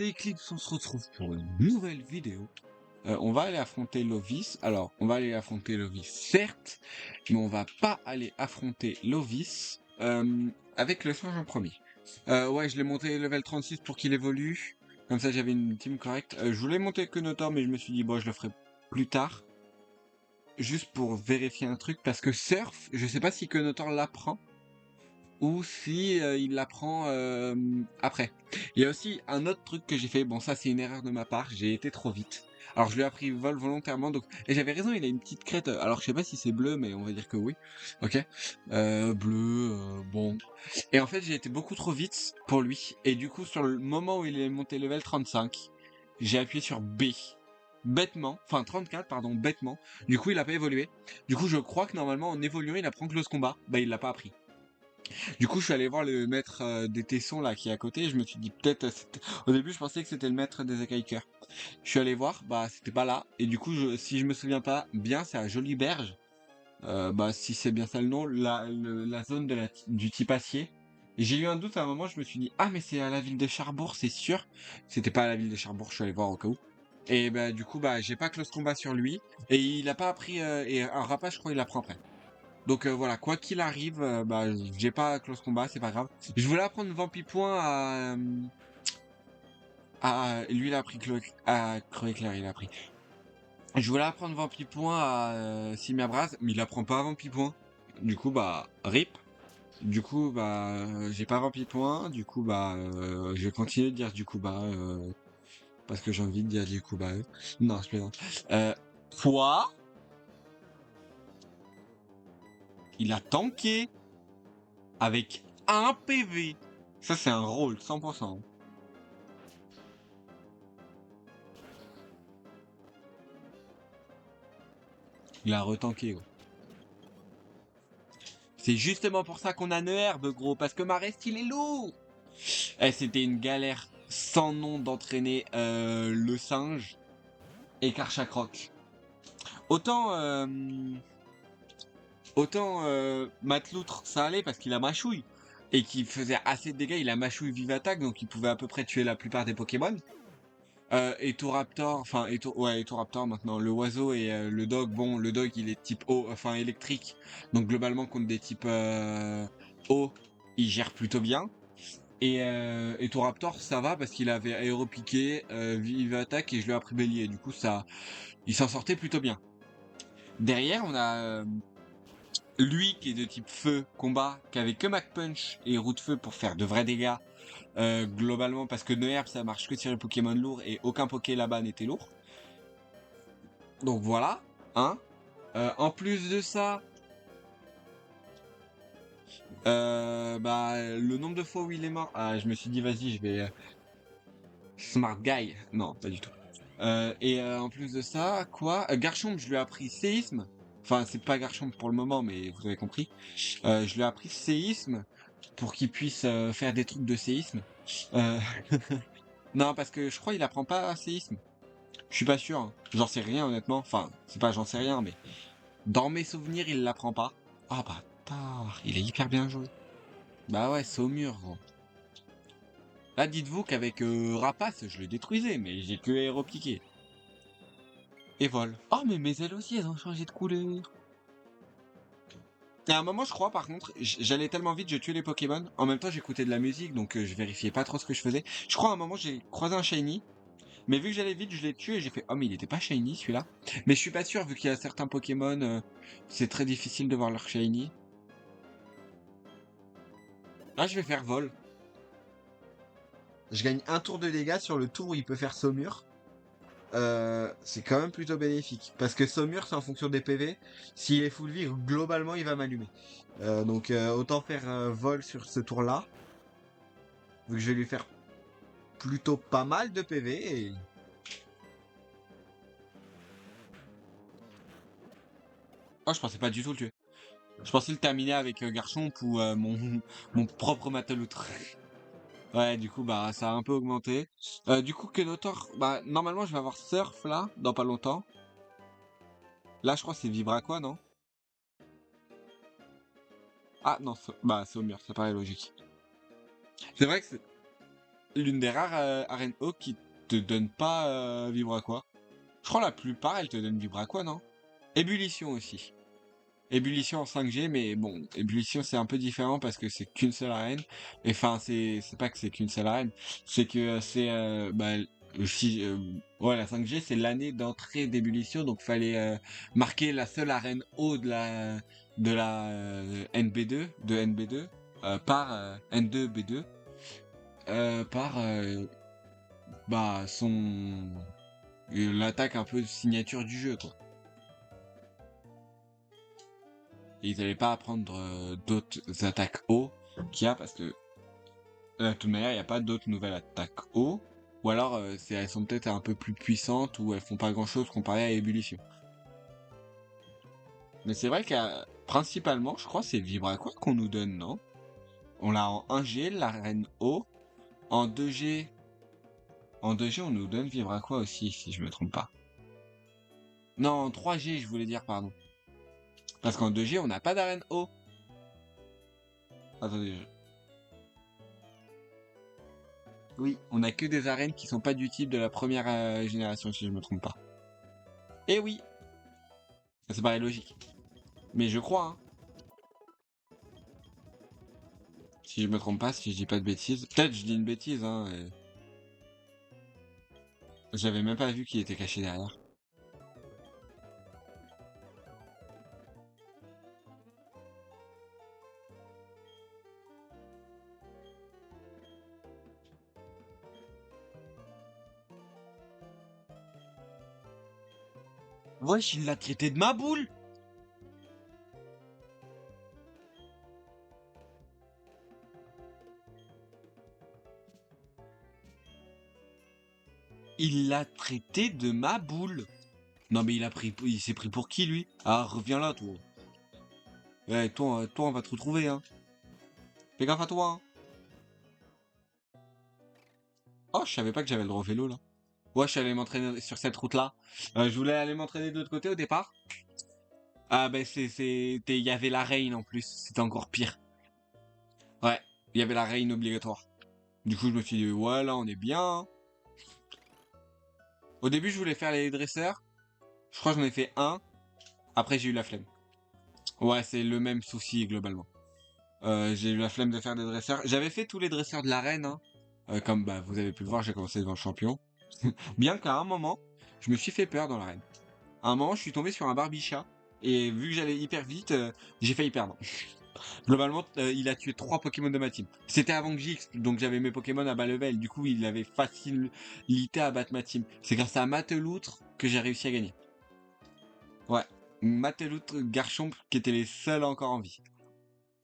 c'est Eclipse, on se retrouve pour une nouvelle vidéo. On va aller affronter Lovis. Alors, on va aller affronter Lovis, certes, mais on va pas aller affronter Lovis avec le singe en premier. Ouais, je l'ai monté level 36 pour qu'il évolue. Comme ça, j'avais une team correcte. Je voulais monter Kenotor, mais je me suis dit, bon, je le ferai plus tard. Juste pour vérifier un truc, parce que Surf, je sais pas si Kenotor l'apprend. Ou si il l'apprend après. Il y a aussi un autre truc que j'ai fait, bon ça c'est une erreur de ma part, j'ai été trop vite. Alors je lui ai appris vol volontairement, donc et j'avais raison, il a une petite crête. Alors je sais pas si c'est bleu, mais on va dire que oui. Ok, bleu, bon. Et en fait j'ai été beaucoup trop vite pour lui, et du coup sur le moment où il est monté level 35, j'ai appuyé sur B. Bêtement, enfin 34 pardon, bêtement. Du coup il a pas évolué. Du coup je crois que normalement en évoluant il apprend close combat. Bah il l'a pas appris. Du coup, je suis allé voir le maître des Tessons là qui est à côté. Je me suis dit peut-être. Au début, je pensais que c'était le maître des Akaikers. Je suis allé voir, bah c'était pas là. Et du coup, si je me souviens pas bien, c'est à Joliberge. Bah si c'est bien ça le nom, la zone du type acier. Et j'ai eu un doute à un moment. Je me suis dit ah mais c'est à la ville de Charbourg, c'est sûr. C'était pas à la ville de Charbourg. Je suis allé voir au cas où. Et bah du coup, bah j'ai pas close combat sur lui. Et il a pas appris. Et un rapace, je crois, il apprend après. Donc voilà, quoi qu'il arrive, bah j'ai pas close combat, c'est pas grave. Je voulais apprendre Vampipoint lui il a appris à Crevé-Clair, il a appris. Je voulais apprendre Vampipoint à Simiabraz, mais il apprend pas Vampipoint. Du coup bah rip. Du coup bah j'ai pas Vampipoint, du coup bah je vais continuer de dire du coup bah parce que j'ai envie de dire du coup bah non je plaisante. Quoi? Il a tanké avec un PV. Ça c'est un rôle 100%. Il a retanké, gros. C'est justement pour ça qu'on a Neherbe, gros, parce que Marest, il est lourd. Eh, c'était une galère sans nom d'entraîner le singe et Karchakroc. Autant, Matloutre, ça allait parce qu'il a mâchouille. Et qu'il faisait assez de dégâts, il a mâchouille vive attaque, donc il pouvait à peu près tuer la plupart des Pokémon. Etoraptor, enfin Etoraptor maintenant, le oiseau et le dog, bon le dog il est type eau, enfin électrique, donc globalement contre des types eau, il gère plutôt bien. Et Etoraptor ça va parce qu'il avait aéropiqué, vive attaque et je lui ai appris bélier, du coup ça, il s'en sortait plutôt bien. Derrière on a lui qui est de type feu, combat, qui avait que Mac Punch et roue de feu pour faire de vrais dégâts. Globalement parce que Neherbe ça marche que sur les Pokémon lourds et aucun Poké là-bas n'était lourd. Donc voilà, hein. En plus de ça, bah le nombre de fois où il est mort, je me suis dit vas-y je vais smart guy, non pas du tout. Et en plus de ça, quoi, Garchomp je lui ai appris séisme. Enfin c'est pas Garchomp pour le moment mais vous avez compris. Je lui ai appris séisme pour qu'il puisse faire des trucs de séisme. Euh, non parce que je crois il apprend pas séisme. Je suis pas sûr, hein. J'en sais rien honnêtement. Enfin c'est pas j'en sais rien mais dans mes souvenirs il l'apprend pas. Ah bâtard, il est hyper bien joué. Bah ouais, Saumur, gros. Là, dites-vous qu'avec Rapace, je le détruisais, mais j'ai que aéropiqué. Et vol. Oh, mais mes ailes aussi, elles ont changé de couleur. Et à un moment, je crois, par contre, j'allais tellement vite, je tuais les Pokémon. En même temps, j'écoutais de la musique, donc je vérifiais pas trop ce que je faisais. Je crois, à un moment, j'ai croisé un Shiny. Mais vu que j'allais vite, je l'ai tué et j'ai fait, oh, mais il était pas Shiny, celui-là. Mais je suis pas sûr, vu qu'il y a certains Pokémon, c'est très difficile de voir leur Shiny. Là, je vais faire vol. Je gagne un tour de dégâts sur le tour où il peut faire Saumur. C'est quand même plutôt bénéfique. Parce que Saumur, c'est en fonction des PV. S'il est full vie, globalement, il va m'allumer. Donc autant faire vol sur ce tour-là. Vu que je vais lui faire plutôt pas mal de PV. Et... Oh, je pensais pas du tout le tuer. Je pensais le terminer avec Garchomp ou mon propre Mataloutre. Ouais, du coup, bah, ça a un peu augmenté. Du coup, Kenotor, bah, normalement, je vais avoir Surf, là, dans pas longtemps. Là, je crois que c'est Vibraqua, non? Ah, non, bah, Saumur, ça paraît logique. C'est vrai que c'est... l'une des rares arènes eau qui te donne pas Vibraqua. Je crois la plupart, elles te donnent Vibraqua, non? Ébullition aussi. Ébullition en 5G, mais bon, ébullition c'est un peu différent parce que c'est qu'une seule arène. Et enfin, c'est pas que c'est qu'une seule arène, c'est que c'est bah, si, ouais, la 5G c'est l'année d'entrée d'ébullition, donc fallait marquer la seule arène haut de la NB2 de NB2 par N2B2 par bah son l'attaque un peu signature du jeu quoi. Et ils n'allaient pas apprendre d'autres attaques haut qu'il y a parce que de toute manière il n'y a pas d'autres nouvelles attaques haut. Ou alors elles sont peut-être un peu plus puissantes ou elles font pas grand chose comparé à Ébullition. Mais c'est vrai que principalement je crois c'est Vibraqua qu'on nous donne, non? On l'a en 1G, l'arène haut. En 2G. En 2G on nous donne Vibraqua aussi si je me trompe pas. Non, en 3G je voulais dire pardon. Parce qu'en 2G on n'a pas d'arène haut. Attendez. Oui, on a que des arènes qui sont pas du type de la première génération, si je me trompe pas. Eh oui, ça paraît logique. Mais je crois, hein. Si je me trompe pas, si je dis pas de bêtises. Peut-être je dis une bêtise, hein. J'avais même pas vu qu'il était caché derrière. Wesh, il l'a traité de ma boule! Il l'a traité de ma boule! Non mais il s'est pris pour qui lui? Ah, reviens là, toi. Ouais, toi, on va te retrouver, hein. Fais gaffe à toi, hein. Oh, je savais pas que j'avais le droit au vélo, là. Ouais, je suis allé m'entraîner sur cette route-là. Je voulais aller m'entraîner de l'autre côté au départ. Ah, ben, il y avait la reine en plus. C'était encore pire. Ouais, il y avait la reine obligatoire. Du coup, je me suis dit, ouais, là, on est bien, hein. Au début, je voulais faire les dresseurs. Je crois que j'en ai fait un. Après, j'ai eu la flemme. Ouais, c'est le même souci, globalement. J'ai eu la flemme de faire des dresseurs. J'avais fait tous les dresseurs de l'arène, hein. Comme bah, vous avez pu le voir, j'ai commencé devant le champion. Bien qu'à un moment, je me suis fait peur dans l'arène. À un moment, je suis tombé sur un Barbichat. Et vu que j'allais hyper vite, j'ai failli perdre. Globalement, il a tué 3 Pokémon de ma team. C'était avant que j'X, donc j'avais mes Pokémon à bas level. Du coup, il avait facilité à battre ma team. C'est grâce à Mateloutre que j'ai réussi à gagner. Ouais. Mateloutre, Garchomp, qui étaient les seuls encore en vie.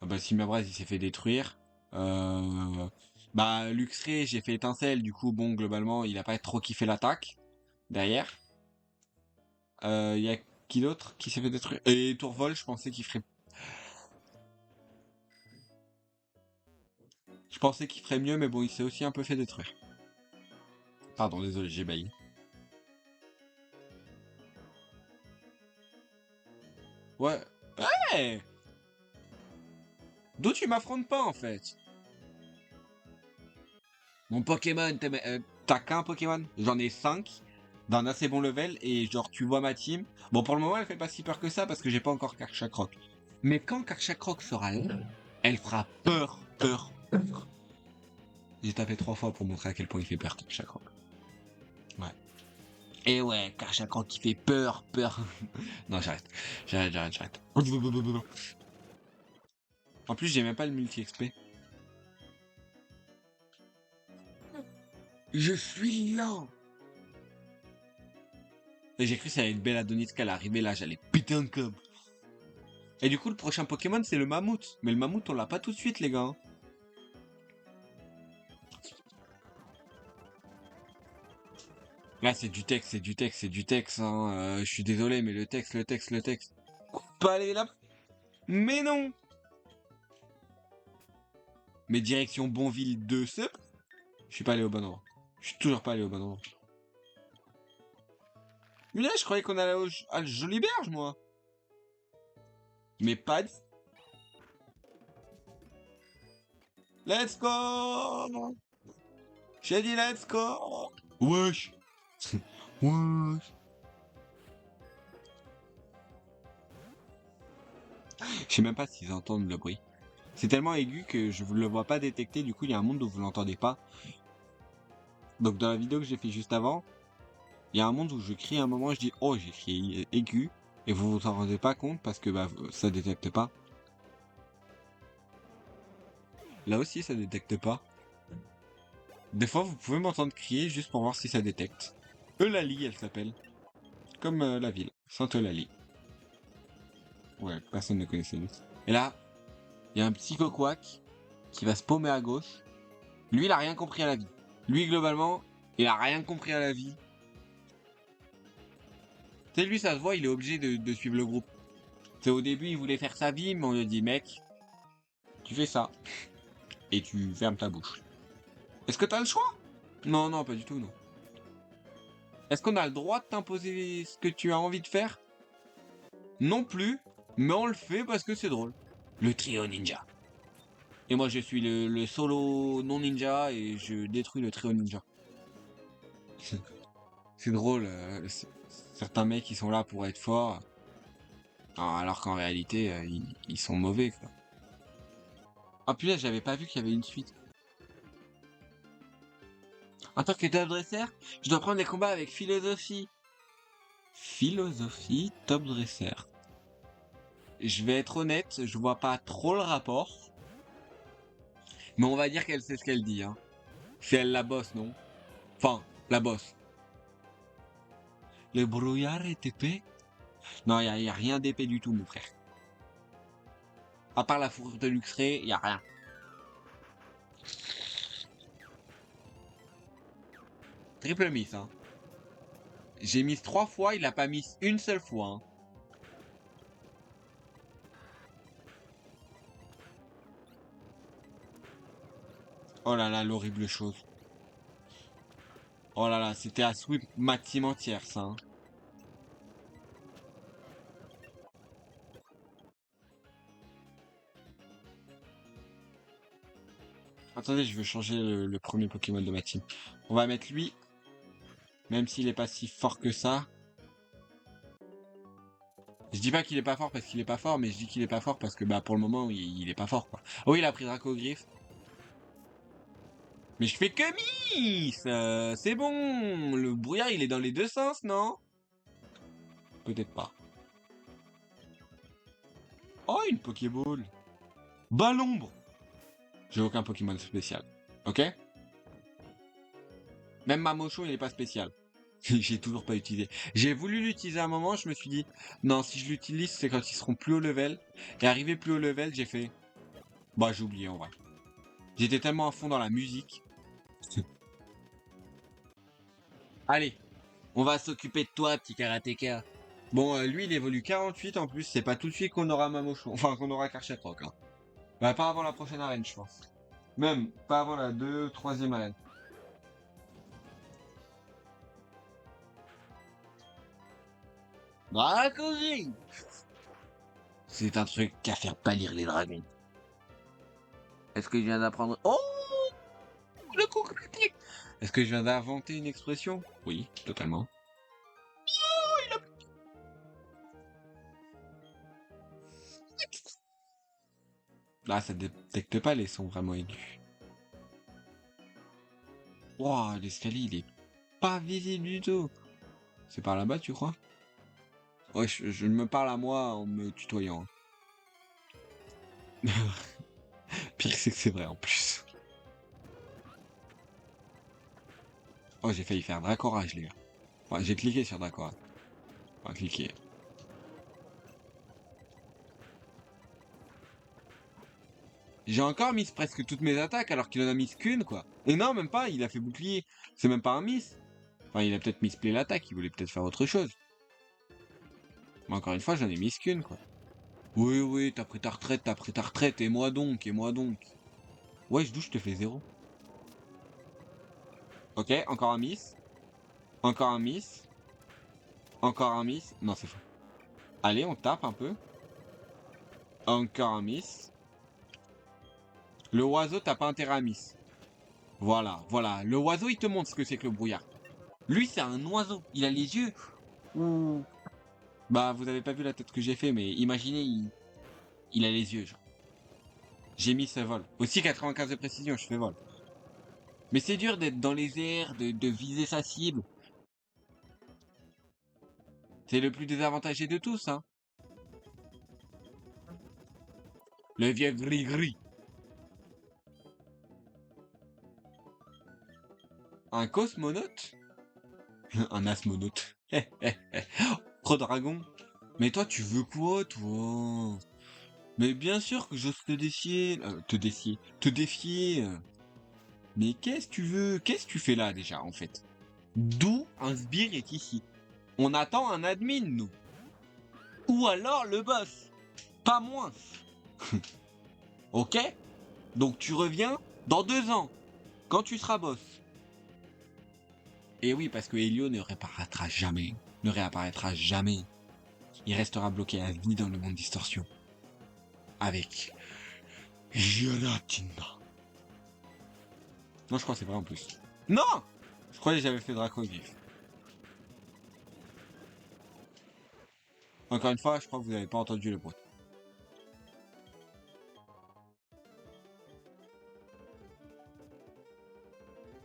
Ah bah, Simabraz, il s'est fait détruire. Bah, Luxray, j'ai fait étincelle. Du coup, bon, globalement, il a pas trop kiffé l'attaque. Derrière. Y a qui d'autre qui s'est fait détruire? Et Tourvol, je pensais qu'il ferait. Je pensais qu'il ferait mieux, mais bon, il s'est aussi un peu fait détruire. Pardon, désolé, j'ai bailli. Ouais. Ouais. D'où tu m'affrontes pas, en fait? Mon Pokémon, t'as qu'un Pokémon? J'en ai 5 d'un assez bon level, et genre, tu vois ma team. Bon, pour le moment, elle fait pas si peur que ça, parce que j'ai pas encore Karchakroc. Mais quand Karchakroc sera là, elle fera peur, peur, peur. J'ai tapé 3 fois pour montrer à quel point il fait peur, Karchakroc. Ouais. Et ouais, Karchakroc qui fait peur, peur. Non, j'arrête. J'arrête. En plus, j'ai même pas le multi-XP. Je suis lent. Et j'ai cru que ça allait être Belladonite qu'elle arrivait là, j'allais péter un câble. Et du coup, le prochain Pokémon, c'est le mammouth. Mais le mammouth, on l'a pas tout de suite, les gars. Là, c'est du texte, c'est du texte, c'est du texte. Hein. Je suis désolé, mais le texte. Pas aller là. Mais non. Mais direction Bonville 2 Sup. Je suis pas allé au bon endroit. Je suis toujours pas allé au bon endroit. Mais là, je croyais qu'on allait à Joliberge, moi. Mais pas. Let's go. J'ai dit let's go. Wesh. Wesh. Je sais même pas s'ils entendent le bruit. C'est tellement aigu que je ne le vois pas détecter, du coup il y a un monde où vous l'entendez pas. Donc dans la vidéo que j'ai fait juste avant, il y a un monde où je crie à un moment, je dis oh j'ai crié aigu, et vous vous en rendez pas compte parce que bah ça détecte pas. Là aussi ça détecte pas. Des fois vous pouvez m'entendre crier juste pour voir si ça détecte. Eulalie elle s'appelle. Comme la ville, Sainte-Eulalie. Ouais, personne ne connaissait lui. Et là, il y a un petit coquac qui va se paumer à gauche. Lui il a rien compris à la vie. Lui globalement, il a rien compris à la vie. Tu sais, lui, ça se voit, il est obligé de suivre le groupe. C'est au début, il voulait faire sa vie, mais on lui a dit, mec, tu fais ça. Et tu fermes ta bouche. Est-ce que t'as le choix? Non, non, pas du tout, non. Est-ce qu'on a le droit de t'imposer ce que tu as envie de faire? Non plus, mais on le fait parce que c'est drôle. Le trio ninja. Et moi, je suis le solo non ninja et je détruis le trio ninja. C'est drôle. Certains mecs, qui sont là pour être forts, alors qu'en réalité, ils sont mauvais, quoi. Ah putain, j'avais pas vu qu'il y avait une suite. En tant que top dresser, je dois prendre des combats avec philosophie. Philosophie, top dresser. Je vais être honnête, je vois pas trop le rapport. Mais on va dire qu'elle sait ce qu'elle dit, hein. C'est elle la bosse, non? Enfin, la bosse. Le brouillard est épais? Non, y a rien d'épais du tout, mon frère. À part la fourrure de Luxray, y a rien. Triple miss, hein. J'ai mis 3 fois, il a pas mis une seule fois, hein. Oh là là, l'horrible chose. Oh là là, c'était à sweep ma team entière, ça, hein. Attendez, je veux changer le premier Pokémon de ma team. On va mettre lui, même s'il est pas si fort que ça. Je dis pas qu'il est pas fort parce qu'il est pas fort, mais je dis qu'il est pas fort parce que bah pour le moment il est pas fort, quoi. Oh oui, il a pris Dracogriffe. Mais je fais que miss. C'est bon. Le brouillard il est dans les deux sens, non? Peut-être pas. Oh, une Pokéball. Balombre. J'ai aucun Pokémon spécial. Ok? Même ma Mocho il est pas spécial. J'ai toujours pas utilisé. J'ai voulu l'utiliser à un moment, je me suis dit, non, si je l'utilise, c'est quand ils seront plus haut level. Et arrivé plus haut level, j'ai fait, bah, j'ai oublié en vrai. J'étais tellement à fond dans la musique. Allez, on va s'occuper de toi, petit karatéka. Bon, lui, il évolue 48 en plus, c'est pas tout de suite qu'on aura Mamocho. Enfin, qu'on aura Karchatroc, hein. Bah, pas avant la prochaine arène, je pense. Même, pas avant la 3e arène. Dracogriffe. C'est un truc qu'à faire pâlir les dragons. Est-ce que je viens d'apprendre... Oh, le coup critique. Est-ce que je viens d'inventer une expression? Oui, totalement. Là, ça détecte pas les sons vraiment aigus. Wow, l'escalier, il est pas visible du tout. C'est par là-bas, tu crois? Ouais, je me parle à moi en me tutoyant. Pire, c'est que c'est vrai en plus. Oh, j'ai failli faire Dracorage, les gars. Enfin, j'ai cliqué sur Dracorage. Enfin, cliqué. J'ai encore mis presque toutes mes attaques alors qu'il en a mis qu'une, quoi. Et non, même pas, il a fait bouclier. C'est même pas un miss. Enfin, il a peut-être misplay l'attaque, il voulait peut-être faire autre chose. Mais encore une fois, j'en ai mis qu'une, quoi. Oui, oui, t'as pris ta retraite, et moi donc, et moi donc. Ouais, je douche, je te fais 0. Ok, encore un miss. Encore un miss. Encore un miss. Non, c'est faux. Allez, on tape un peu. Encore un miss. Le oiseau, t'as pas intérêt à miss. Voilà, voilà. Le oiseau, il te montre ce que c'est que le brouillard. Lui, c'est un oiseau. Il a les yeux. Ouh. Bah, vous avez pas vu la tête que j'ai fait, mais imaginez, il a les yeux, genre. J'ai mis ce vol. Aussi 95 de précision, je fais vol. Mais c'est dur d'être dans les airs, de viser sa cible. C'est le plus désavantagé de tous, hein. Le vieux gris-gris. Un cosmonaute? Un asmonaute. Pro dragon. Mais toi, tu veux quoi, toi? Mais bien sûr que j'ose te défier. Te défier. Mais qu'est-ce que tu veux? Qu'est-ce que tu fais là, déjà, en fait? D'où un sbire est ici? On attend un admin, nous. Ou alors le boss. Pas moins. Ok? Donc tu reviens dans 2 ans, quand tu seras boss. Et oui, parce que Helio ne réapparaîtra jamais. Ne réapparaîtra jamais. Il restera bloqué à vie dans le monde distorsion. Avec Giratina. Non, je crois que c'est vrai en plus. Non! Je croyais que j'avais fait Draco Vif. Encore une fois, je crois que vous n'avez pas entendu le bruit.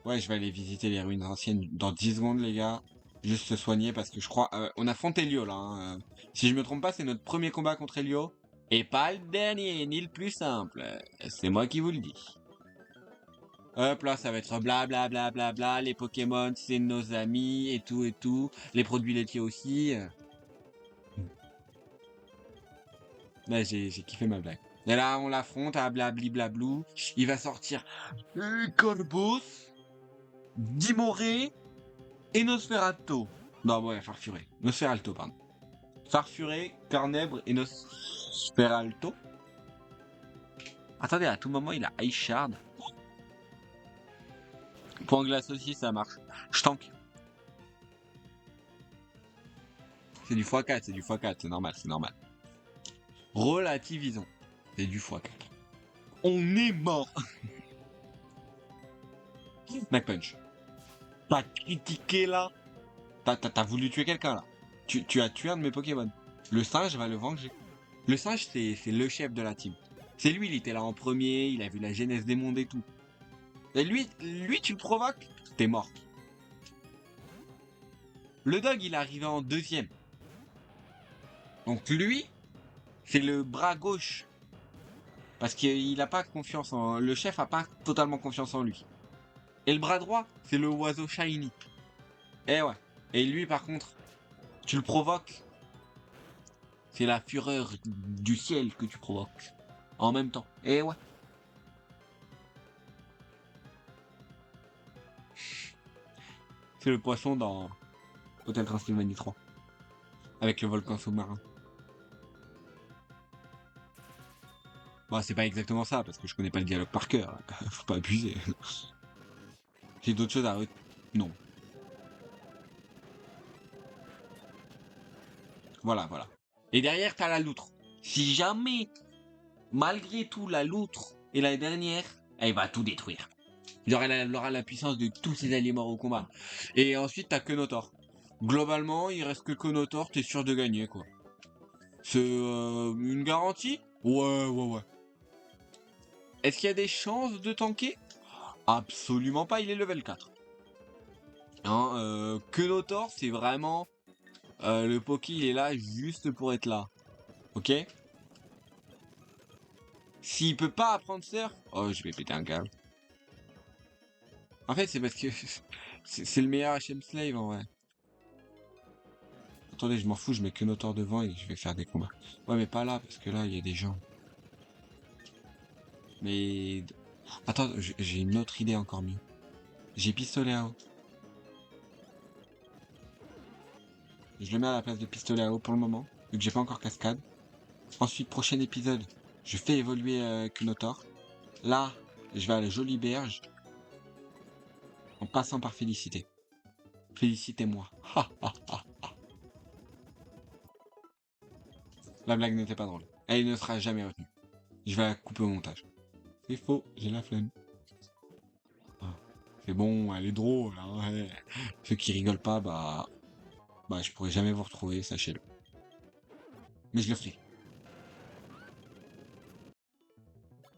Ouais, je vais aller visiter les ruines anciennes dans 10 secondes, les gars. Juste se soigner parce que je crois... on affronte Helio, là. Hein. Si je me trompe pas, c'est notre premier combat contre Helio. Et pas le dernier, ni le plus simple. C'est moi qui vous le dis. Hop là, ça va être bla bla bla bla bla. Les Pokémon, c'est nos amis et tout et tout. Les produits laitiers aussi. Là, j'ai kiffé ma blague. Et là, on l'affronte à blabli blablou. Il va sortir Corvus, Dimoré et Nosferatu. Non, ouais, Farfuré. Nosferalto, pardon. Farfuré, Carnèbre et Nosferalto. Attendez, à tout moment, il a Ice Shard. Point glace aussi, ça marche. Je tank. C'est du x4, c'est du x4, c'est normal, c'est normal. Relativisons. C'est du x4. On est mort. Mac Punch. T'as critiqué là. T'as voulu tuer quelqu'un là. Tu as tué un de mes Pokémon. Le singe va le venger. Le singe, c'est le chef de la team. C'est lui, il était là en premier, il a vu la genèse des mondes et tout. Et lui, tu le provoques, t'es mort. Le dog, il est arrivé en deuxième. Donc lui, c'est le bras gauche. Parce qu'il a pas confiance en... Le chef a pas totalement confiance en lui. Et le bras droit, c'est le oiseau shiny. Eh ouais. Et lui, par contre, tu le provoques. C'est la fureur du ciel que tu provoques. En même temps. Eh ouais. C'est le poisson dans Hotel Transylvanie 3. Avec le volcan sous-marin. Bon, c'est pas exactement ça, parce que je connais pas le dialogue par cœur. Faut pas abuser. J'ai d'autres choses à... Non. Voilà, voilà. Et derrière, t'as la loutre. Si jamais, malgré tout, la loutre est la dernière, elle va tout détruire. Genre, elle aura la puissance de tous ses alliés morts au combat. Et ensuite, t'as Kenotor. Globalement, il reste que Kenotor, t'es sûr de gagner, quoi. C'est une garantie? Ouais, ouais, ouais. Est-ce qu'il y a des chances de tanker? Absolument pas, il est level 4. Hein, Kenotor, c'est vraiment... le Poké, il est là juste pour être là. Ok? S'il peut pas apprendre Surf... Oh, je vais péter un câble. En fait, c'est parce que... c'est le meilleur HM Slave, en vrai. Attendez, je m'en fous, je mets Kenotor devant et je vais faire des combats. Ouais, mais pas là, parce que là, il y a des gens. Mais... Attends, j'ai une autre idée encore mieux. J'ai pistolet à eau. Je le mets à la place de pistolet à eau pour le moment, vu que j'ai pas encore cascade. Ensuite, prochain épisode, je fais évoluer Kenotor. Là, je vais à la jolie berge. En passant par Félicité. Félicitez-moi. La blague n'était pas drôle. Elle ne sera jamais retenue. Je vais la couper au montage. C'est faux, j'ai la flemme. Ah. C'est bon, elle est drôle, hein, ouais. Ceux qui rigolent pas, je pourrais jamais vous retrouver, sachez-le. Mais je le ferai.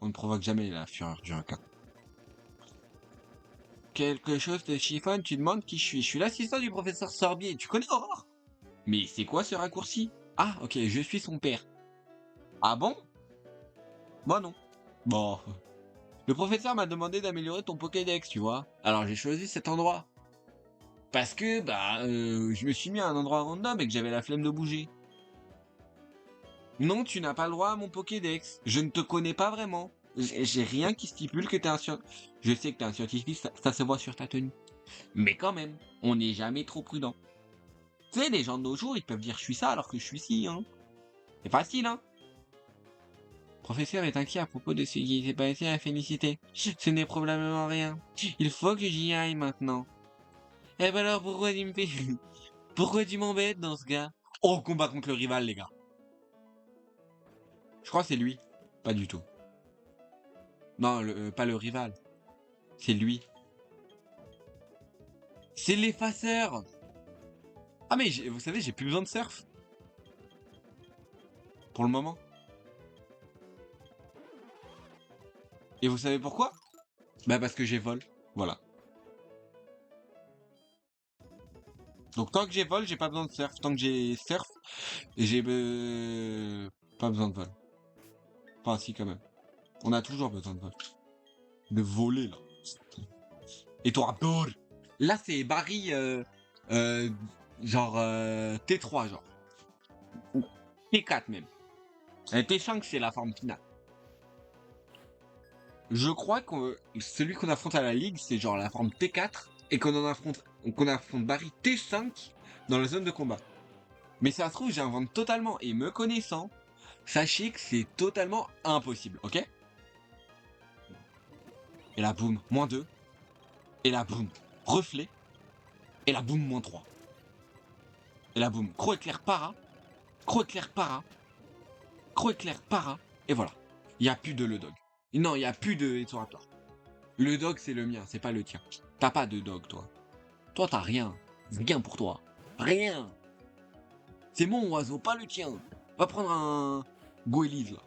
On ne provoque jamais la fureur du requin. Quelque chose te chiffonne, tu demandes qui je suis. Je suis l'assistant du professeur Sorbier. Tu connais Aurore? Mais c'est quoi ce raccourci? Ah, ok, je suis son père. Ah bon? Moi non. Bon. Le professeur m'a demandé d'améliorer ton Pokédex, tu vois. Alors j'ai choisi cet endroit. Parce que, je me suis mis à un endroit random et que j'avais la flemme de bouger. Non, tu n'as pas le droit à mon Pokédex. Je ne te connais pas vraiment. J'ai rien qui stipule que t'es un scientifique. Je sais que t'es un scientifique, ça se voit sur ta tenue. Mais quand même, on n'est jamais trop prudent. Tu sais, les gens de nos jours, ils peuvent dire je suis ça alors que je suis ci, hein. C'est facile, hein. Le professeur est inquiet à propos de ce qui s'est passé à Félicité. Ce n'est probablement rien. Il faut que j'y aille maintenant. Eh ben alors pourquoi tu me fais... Pourquoi tu m'embêtes dans ce cas? Oh, combat contre le rival, les gars. Je crois que c'est lui. Pas du tout. Non, pas le rival. C'est lui. C'est l'effaceur. Ah mais vous savez, j'ai plus besoin de surf. Pour le moment. Et vous savez pourquoi? Bah parce que j'ai vol. Voilà. Donc tant que j'ai vol, j'ai pas besoin de surf. Tant que j'ai surf, j'ai pas besoin de vol. Enfin si quand même. On a toujours besoin de vol. De voler là. Et toi, Thor. Là c'est Barry euh, genre T3 genre. Ou T4 même. T5 c'est la forme finale. Je crois que celui qu'on affronte à la Ligue, c'est genre la forme T4 et qu'on affronte Barry T5 dans la zone de combat. Mais ça se trouve, j'invente totalement et me connaissant, sachez que c'est totalement impossible, ok? Et là, boum, -2. Et là, boum, reflet. Et là, boum, -3. Et là, boum, croc éclair para. Croc éclair para. Croc éclair para. Et voilà. Il n'y a plus de le dog. Non, il n'y a plus de Etorator. Le dog, c'est le mien, c'est pas le tien. T'as pas de dog, toi. Toi, t'as rien. Rien pour toi. Rien. C'est mon oiseau, pas le tien. Va prendre un Goélis, là.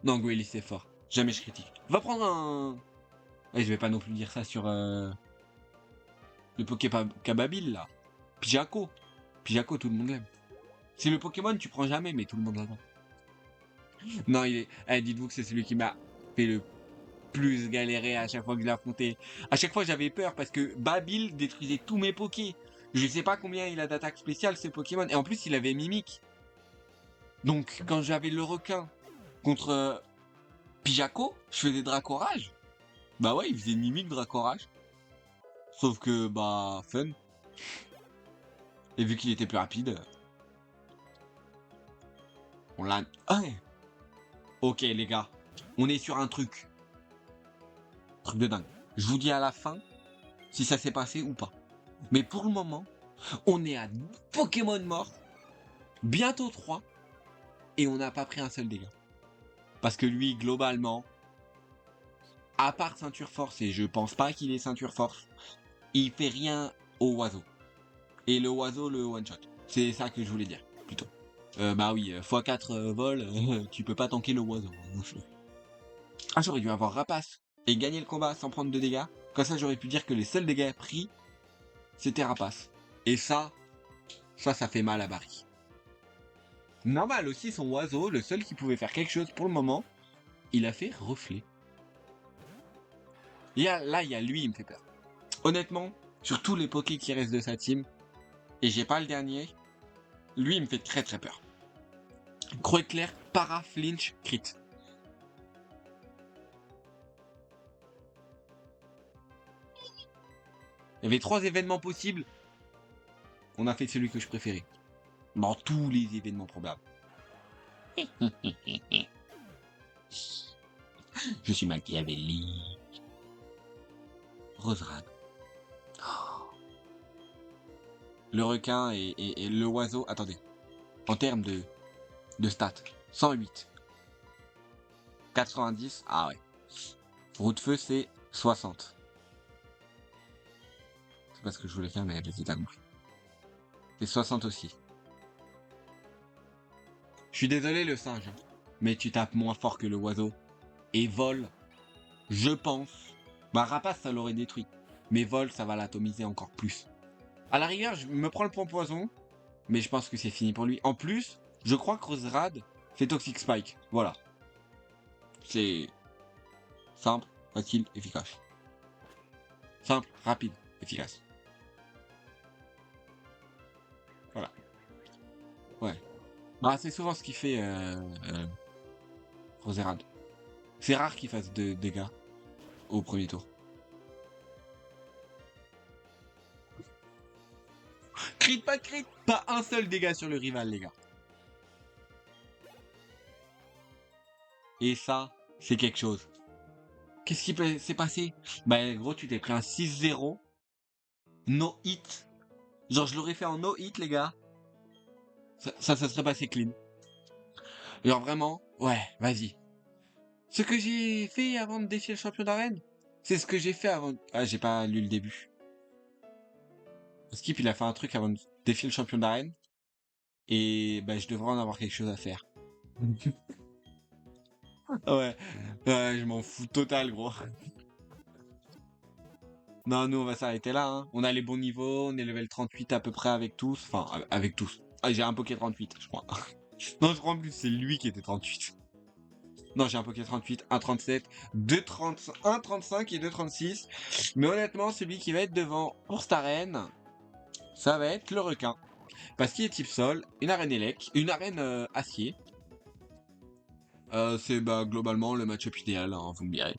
Non, Goélis, c'est fort. Jamais je critique. Va prendre un... Ouais, je vais pas non plus dire ça sur le Pokécababil, là. Pijako. Pijako, tout le monde l'aime. C'est le Pokémon, tu prends jamais, mais tout le monde l'adore. Non, il est... Eh, dites-vous que c'est celui qui m'a fait le plus galérer à chaque fois que je l'ai affronté. À chaque fois, j'avais peur parce que Babil détruisait tous mes Pokés. Je sais pas combien il a d'attaque spéciale, ce Pokémon. Et en plus, il avait Mimique. Donc, quand j'avais le requin contre Pijako, je faisais Dracorage. Bah ouais, il faisait Mimique Dracorage. Sauf que, fun. Et vu qu'il était plus rapide, on l'a... Ah ouais. Ok, les gars. On est sur un truc. Truc de dingue. Je vous dis à la fin si ça s'est passé ou pas. Mais pour le moment, on est à Pokémon mort. Bientôt 3. Et on n'a pas pris un seul dégât. Parce que lui, globalement, à part ceinture force, et je pense pas qu'il ait ceinture force, il fait rien au oiseau. Et le oiseau le one shot. C'est ça que je voulais dire, plutôt. Bah oui, x4 vol, tu peux pas tanker le oiseau. Ah, j'aurais dû avoir Rapace et gagner le combat sans prendre de dégâts. Comme ça, j'aurais pu dire que les seuls dégâts pris, c'était Rapace. Et ça fait mal à Barry. Normal aussi, son oiseau, le seul qui pouvait faire quelque chose pour le moment, il a fait reflet. Là, il y a lui, il me fait peur. Honnêtement, sur tous les pokés qui restent de sa team, et j'ai pas le dernier, lui, il me fait très très peur. Croc éclair, para, flinch, crit. Il y avait 3 événements possibles. On a fait celui que je préférais. Dans tous les événements probables. Je suis Machiavelli. Roserad. Le requin et le oiseau. Attendez. En termes de stats. 108. 90. Ah ouais. Roue de feu, c'est 60. C'est pas ce que je voulais faire, mais vas-y, t'as compris. Et 60 aussi. Je suis désolé, le singe, hein, mais tu tapes moins fort que le oiseau. Et vol, je pense. Bah, rapace, ça l'aurait détruit. Mais vol, ça va l'atomiser encore plus. À la rigueur, je me prends le point poison, mais je pense que c'est fini pour lui. En plus, je crois que Roserad fait Toxic Spike. Voilà. C'est simple, facile, efficace. Simple, rapide, efficace. Voilà. Ouais. Bah, c'est souvent ce qu'il fait Roserad. C'est rare qu'il fasse de dégâts au premier tour. Crit, pas crit, pas un seul dégât sur le rival, les gars. Et ça, c'est quelque chose. Qu'est-ce qui s'est passé? Bah, gros, tu t'es pris un 6-0. No hit. Genre, je l'aurais fait en no hit, les gars. Ça serait passé clean. Genre, vraiment, ouais, vas-y. Ce que j'ai fait avant de défier le champion d'arène, c'est ce que j'ai fait avant... Ah, j'ai pas lu le début. Skip, il a fait un truc avant de défier le champion d'arène. Et bah, je devrais en avoir quelque chose à faire. Ouais, ouais, je m'en fous total, gros. Non, nous, on va s'arrêter là, hein. On a les bons niveaux, on est level 38 à peu près avec tous. Enfin, avec tous. Ah, j'ai un Poké 38, je crois. Non, je crois en plus, c'est lui qui était 38. Non, j'ai un Poké 38, un 37, 2,30, un 35 et 2,36. Mais honnêtement, celui qui va être devant pour cette arène, ça va être le requin. Parce qu'il est type sol, une arène élec, une arène acier. C'est bah, globalement le match-up idéal, hein, vous me direz.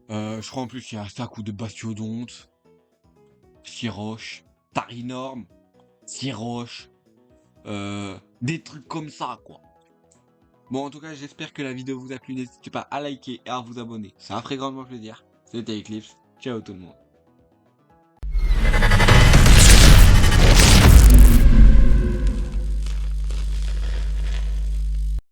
Je crois en plus qu'il y a stack ou de Bastiodonte, Siroche, Tarinorm, Siroche, des trucs comme ça, quoi. Bon, en tout cas, j'espère que la vidéo vous a plu. N'hésitez pas à liker et à vous abonner. Ça ferait grandement plaisir. C'était Eclipse. Ciao tout le monde.